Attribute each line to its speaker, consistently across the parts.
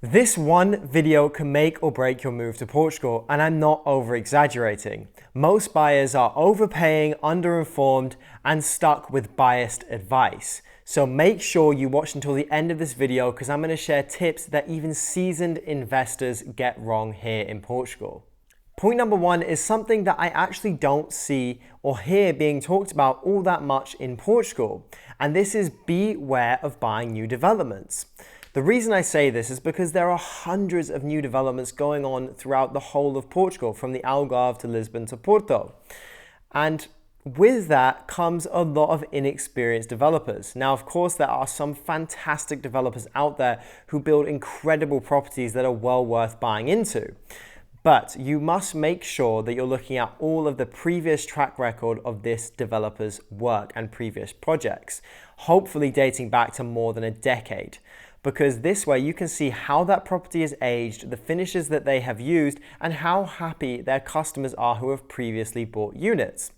Speaker 1: This one video can make or break your move to Portugal, and I'm not over exaggerating. Most buyers are overpaying, underinformed, and stuck with biased advice. So make sure you watch until the end of this video because I'm going to share tips that even seasoned investors get wrong here in Portugal. Point number one is something that I actually don't see or hear being talked about all that much in Portugal, and this is beware of buying new developments. The reason I say this is because there are hundreds of new developments going on throughout the whole of Portugal, from the Algarve to Lisbon to Porto. And with that comes a lot of inexperienced developers. Now, of course, there are some fantastic developers out there who build incredible properties that are well worth buying into. But you must make sure that you're looking at all of the previous track record of this developer's work and previous projects, hopefully dating back to more than a decade. Because this way you can see how that property is aged, the finishes that they have used, and how happy their customers are who have previously bought units.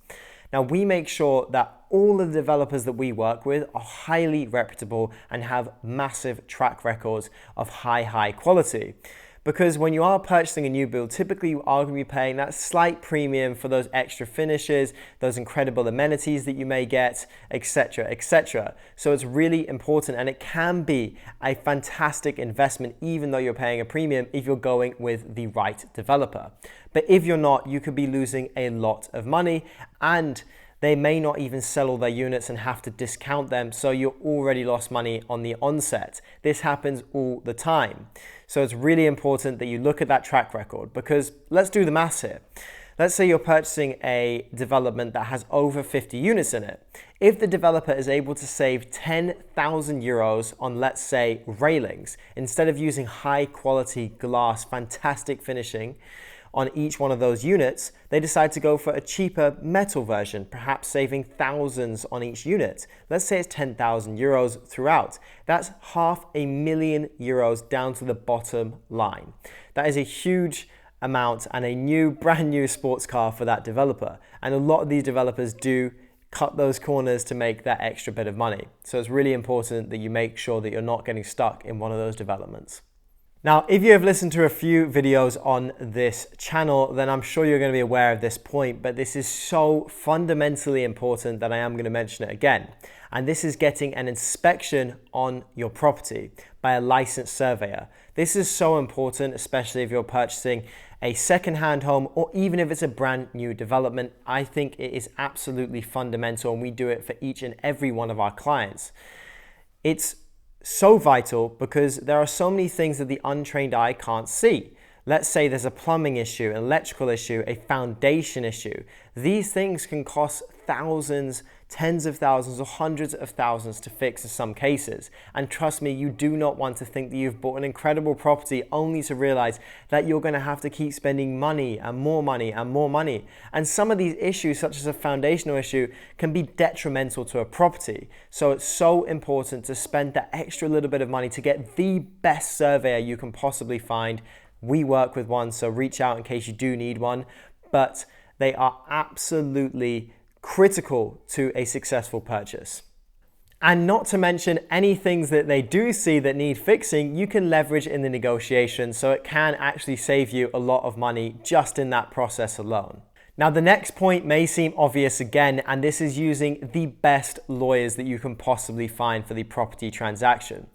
Speaker 1: Now, we make sure that all of the developers that we work with are highly reputable and have massive track records of high quality. Because when you are purchasing a new build, typically you are going to be paying that slight premium for those extra finishes, those incredible amenities that you may get, etc., etc. So it's really important, and it can be a fantastic investment even though you're paying a premium if you're going with the right developer. But if you're not, you could be losing a lot of money, and they may not even sell all their units and have to discount them, so you already lost money on the onset. This happens all the time. So it's really important that you look at that track record, because let's do the maths here. Let's say you're purchasing a development that has over 50 units in it. If the developer is able to save 10,000 euros on, let's say, railings, instead of using high quality glass, fantastic finishing on each one of those units, they decide to go for a cheaper metal version, perhaps saving thousands on each unit. Let's say it's 10,000 euros throughout. That's €500,000 euros down to the bottom line. That is a huge amount and a brand new sports car for that developer. And a lot of these developers do cut those corners to make that extra bit of money. So it's really important that you make sure that you're not getting stuck in one of those developments. Now, if you have listened to a few videos on this channel, then I'm sure you're going to be aware of this point, but this is so fundamentally important that I am going to mention it again. And this is getting an inspection on your property by a licensed surveyor. This is so important, especially if you're purchasing a second-hand home or even if it's a brand new development. I think it is absolutely fundamental, and we do it for each and every one of our clients. It's so vital because there are so many things that the untrained eye can't see. Let's say there's a plumbing issue, an electrical issue, a foundation issue. These things can cost thousands, tens of thousands, or hundreds of thousands to fix in some cases. And trust me, you do not want to think that you've bought an incredible property only to realize that you're going to have to keep spending money and more money and more money. And some of these issues, such as a foundational issue, can be detrimental to a property. So it's so important to spend that extra little bit of money to get the best surveyor you can possibly find. We work with one, so reach out in case you do need one, but they are absolutely critical to a successful purchase. And not to mention any things that they do see that need fixing, you can leverage in the negotiation, so it can actually save you a lot of money just in that process alone. Now, the next point may seem obvious again, and this is using the best lawyers that you can possibly find for the property transaction.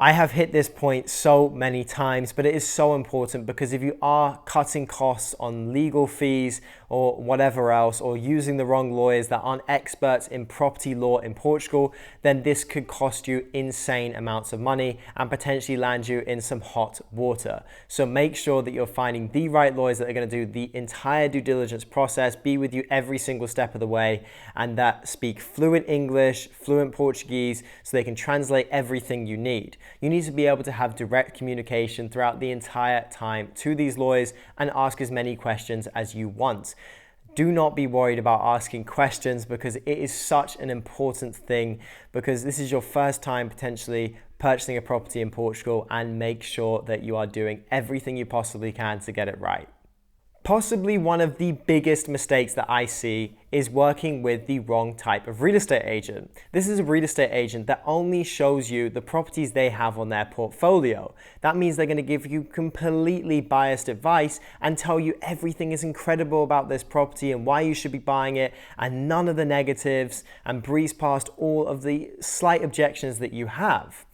Speaker 1: I have hit this point so many times, but it is so important because if you are cutting costs on legal fees or whatever else, or using the wrong lawyers that aren't experts in property law in Portugal, then this could cost you insane amounts of money and potentially land you in some hot water. So make sure that you're finding the right lawyers that are going to do the entire due diligence process, be with you every single step of the way, and that speak fluent English, fluent Portuguese, so they can translate everything you need. You need to be able to have direct communication throughout the entire time to these lawyers and ask as many questions as you want. Do not be worried about asking questions because it is such an important thing, because this is your first time potentially purchasing a property in Portugal, and make sure that you are doing everything you possibly can to get it right. Possibly one of the biggest mistakes that I see is working with the wrong type of real estate agent. This is a real estate agent that only shows you the properties they have on their portfolio. That means they're going to give you completely biased advice and tell you everything is incredible about this property and why you should be buying it, and none of the negatives, and breeze past all of the slight objections that you have.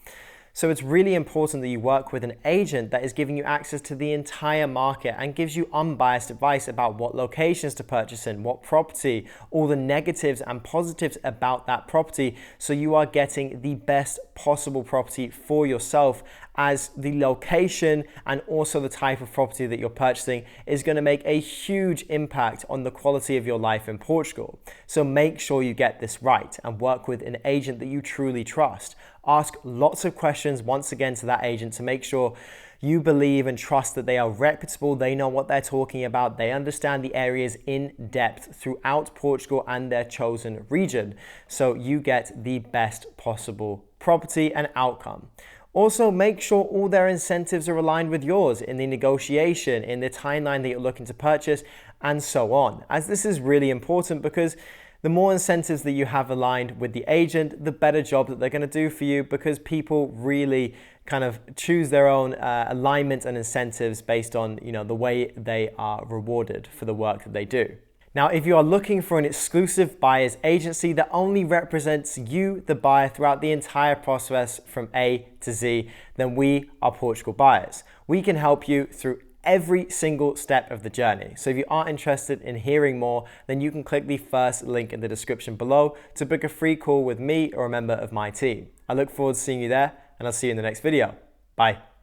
Speaker 1: So it's really important that you work with an agent that is giving you access to the entire market and gives you unbiased advice about what locations to purchase in, what property, all the negatives and positives about that property, so you are getting the best possible property for yourself, as the location and also the type of property that you're purchasing is going to make a huge impact on the quality of your life in Portugal. So make sure you get this right and work with an agent that you truly trust. Ask lots of questions once again to that agent to make sure you believe and trust that they are reputable, they know what they're talking about, they understand the areas in depth throughout Portugal and their chosen region, so you get the best possible property and outcome. Also, make sure all their incentives are aligned with yours in the negotiation, in the timeline that you're looking to purchase, and so on. As this is really important, because the more incentives that you have aligned with the agent, the better job that they're going to do for you, because people really kind of choose their own alignment and incentives based on, the way they are rewarded for the work that they do. Now, if you are looking for an exclusive buyer's agency that only represents you, the buyer, throughout the entire process from A to Z, then we are Portugal Buyers. We can help you through every single step of the journey. So if you are interested in hearing more, then you can click the first link in the description below to book a free call with me or a member of my team. I look forward to seeing you there, and I'll see you in the next video. Bye.